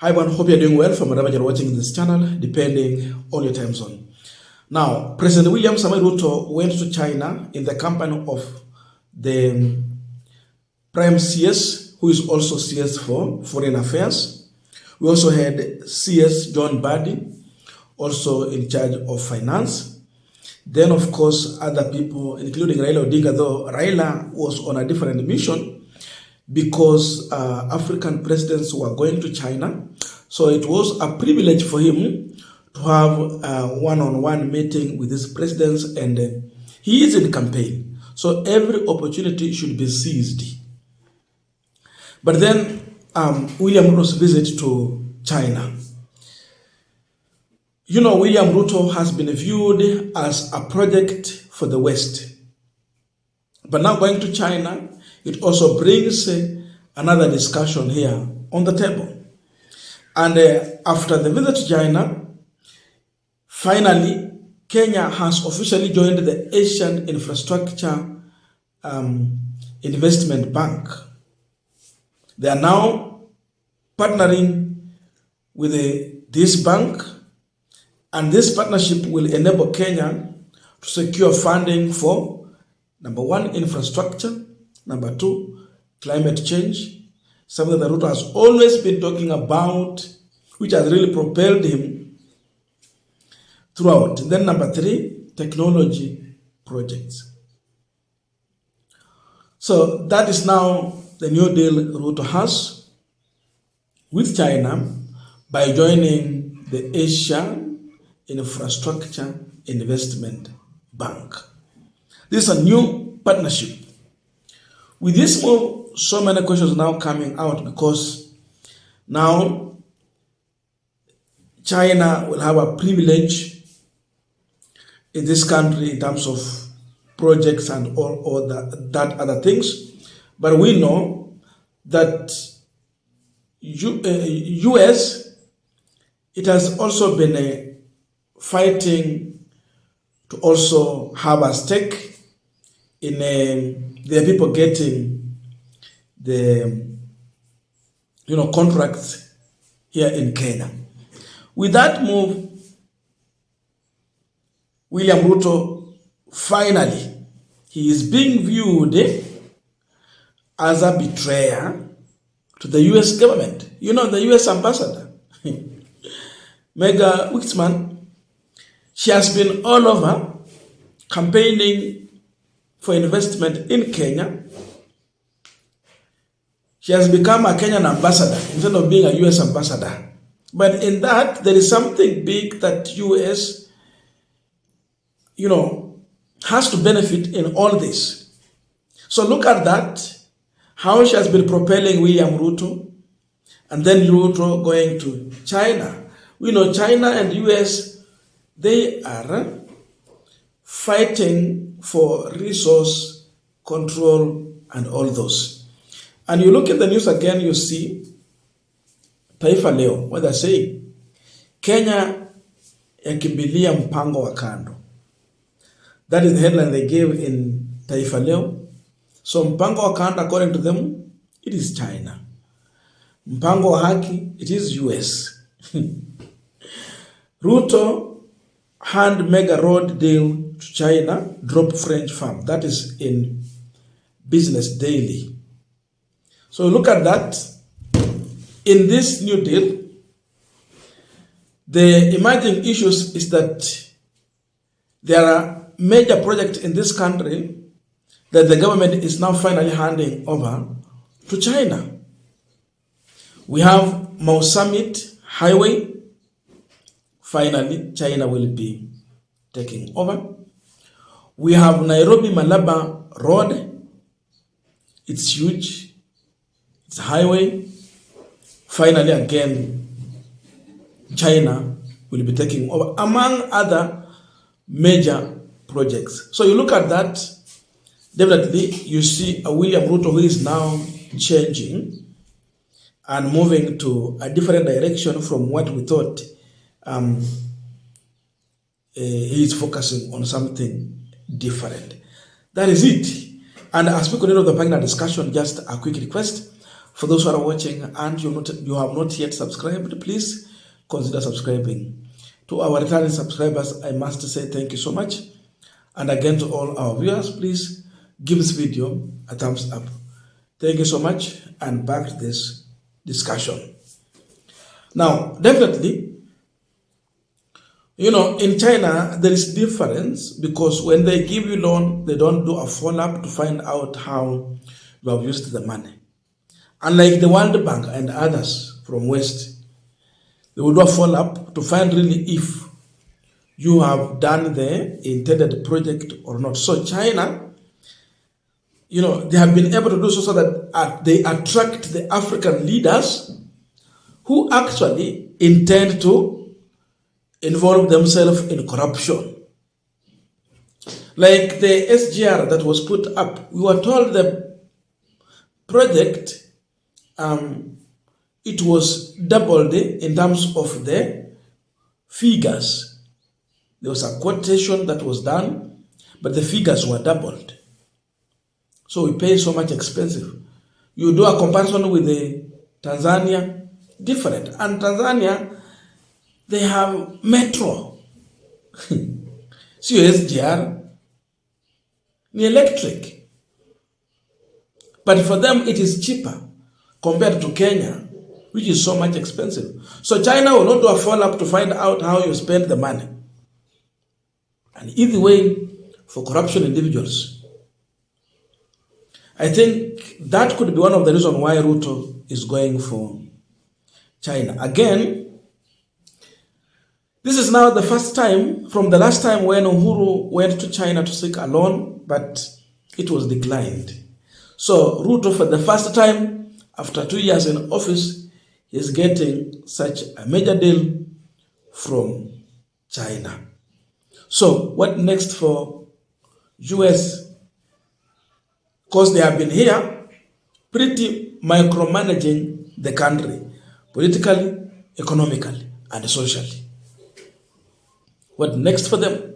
Hi everyone, hope you're doing well from wherever you're watching this channel, depending on your time zone. Now, President William Samoei Ruto went to China in the company of the Prime CS, who is also CS for Foreign Affairs. We also had CS John Badi, also in charge of finance. Then, of course, other people, including Raila Odinga, though Raila was on a different mission because African presidents were going to China. So it was a privilege for him to have a one-on-one meeting with these presidents, and he is in campaign. So every opportunity should be seized. But then William Ruto's visit to China. You know, William Ruto has been viewed as a project for the West. But now going to China, it also brings another discussion here on the table. And after the visit to China, finally, Kenya has officially joined the Asian Infrastructure Investment Bank. They are now partnering with this bank, and this partnership will enable Kenya to secure funding for, number one, infrastructure, number two, climate change, something that Ruto has always been talking about, which has really propelled him throughout. And then number three, technology projects. So that is now the new deal Ruto has with China by joining the Asian Infrastructure Investment Bank. This is a new partnership. With this move, so many questions now coming out because now China will have a privilege in this country in terms of projects and all that other things. But we know that US, it has also been fighting to also have a stake in the people getting the contracts here in Kenya. With that move, William Ruto finally, he is being viewed as a betrayer to the US government. You know, the US ambassador, Mega Wixman, she has been all over campaigning for investment in Kenya. She has become a Kenyan ambassador instead of being a US ambassador. But in that, there is something big that US, has to benefit in all this. So look at that, how she has been propelling William Ruto, and then Ruto going to China. We know China and US, they are fighting for resource control and all those. And you look at the news again, you see Taifa Leo, what they're saying. Kenya yakimbilia mpango wa kando. That is the headline they gave in Taifa Leo. So mpango wa kando, according to them, it is China. Mpango wa haki, it is US. Ruto hand mega road deal to China, drop French farm. That is in Business Daily. So look at that. In this new deal, the emerging issues is that there are major projects in this country that the government is now finally handing over to China. We have Mau Summit Highway. Finally, China will be taking over. We have Nairobi Malaba Road. It's huge. It's a highway. Finally, again, China will be taking over, among other major projects. So you look at that, definitely you see a William Ruto who is now changing and moving to a different direction from what we thought. He is focusing on something different. That is it. And as we continue the panel discussion, just a quick request. For those who are watching and you have not yet subscribed, please consider subscribing. To our returning subscribers, I must say thank you so much. And again, to all our viewers, please give this video a thumbs up. Thank you so much, and back to this discussion. Now, definitely, in China, there is difference because when they give you loan, they don't do a follow-up to find out how you have used the money. Unlike the World Bank and others from West, they will do a follow-up to find really if you have done the intended project or not. So China, they have been able to do so that they attract the African leaders who actually intend to involve themselves in corruption. Like the SGR that was put up, we were told the project, it was doubled in terms of the figures. There was a quotation that was done, but the figures were doubled. So we pay so much expensive. You do a comparison with the Tanzania, different. And Tanzania, they have metro. SGR, the electric. But for them, it is cheaper compared to Kenya, which is so much expensive. So China will not do a follow-up to find out how you spend the money. And either way, for corruption individuals, I think that could be one of the reasons why Ruto is going for China. Again, this is now the first time from the last time when Uhuru went to China to seek a loan, but it was declined. So Ruto, for the first time, after 2 years in office, is getting such a major deal from China. So what next for US? Because they have been here pretty micromanaging the country, politically, economically, and socially. What next for them?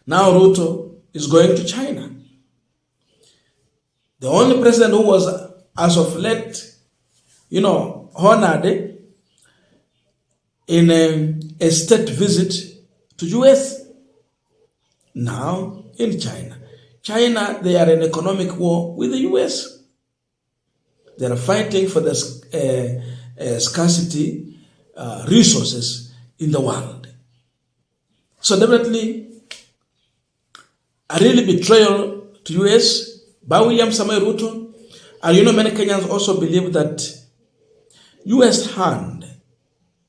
Now Ruto is going to China. The only president who was, as of late, honored in a state visit to US, now in China. China, they are in economic war with the US. They are fighting for the scarcity resources in the world. So definitely, a really betrayal to US by William Samoei Ruto. And many Kenyans also believe that US hand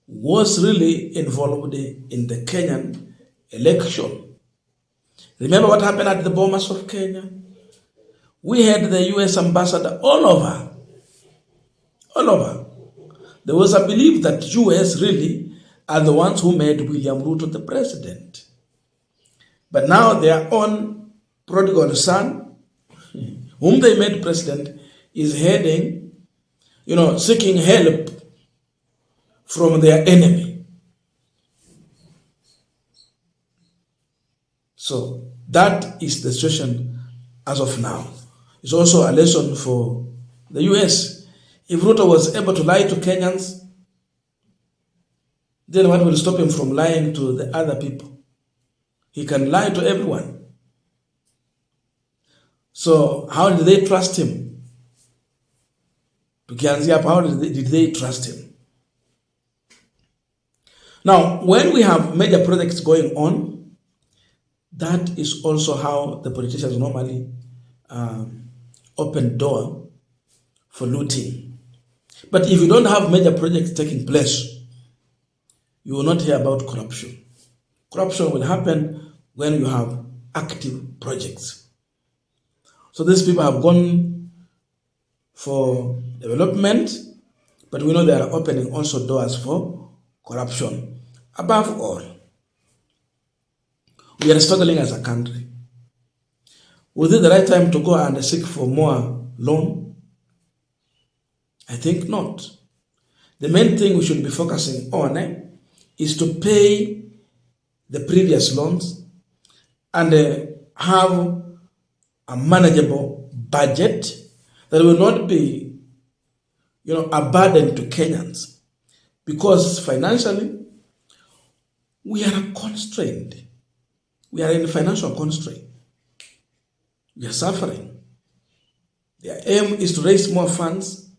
was really involved in the Kenyan election. Remember what happened at the Bomas of Kenya? We had the US ambassador all over. There was a belief that US really are the ones who made William Ruto the president. But now their own prodigal son, whom they made president, is heading, seeking help from their enemy. So that is the situation as of now. It's also a lesson for the US. If Ruto was able to lie to Kenyans, then what will stop him from lying to the other people? He can lie to everyone. So how did they trust him? How did they trust him? Now, when we have major projects going on, that is also how the politicians normally open door for looting. But if you don't have major projects taking place, you will not hear about corruption. Corruption will happen when you have active projects. So these people have gone for development, but we know they are opening also doors for corruption. Above all, we are struggling as a country. Was it the right time to go and seek for more loan? I think not. The main thing we should be focusing on is to pay the previous loans and have a manageable budget that will not be, a burden to Kenyans, because financially we are constrained. We are in financial constraint. We are suffering. Their aim is to raise more funds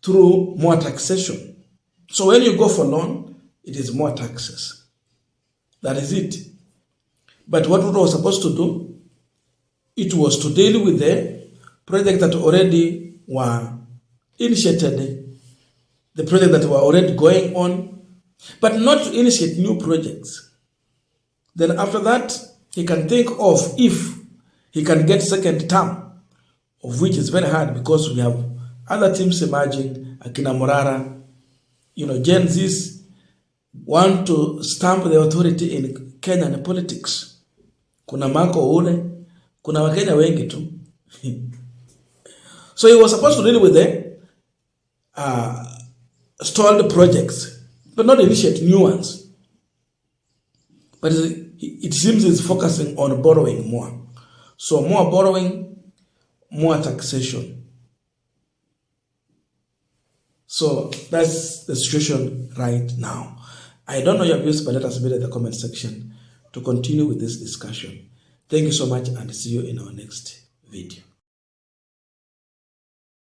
through more taxation. So when you go for loan, it is more taxes. That is it. But what Ruto was supposed to do, it was to deal with the projects that already were initiated, the projects that were already going on, but not to initiate new projects. Then after that, he can think of if he can get second term, of which is very hard because we have other teams emerging, Akina Morara, Gen Zs want to stamp the authority in Kenyan politics. Kuna Marco Ule, kuna Wakenya wengi tu. So he was supposed to deal with the stalled projects, but not initiate new ones. But it seems he's focusing on borrowing more. So more borrowing, more taxation. So that's the situation right now. I don't know your views, but let us read in the comment section to continue with this discussion. Thank you so much, and see you in our next video.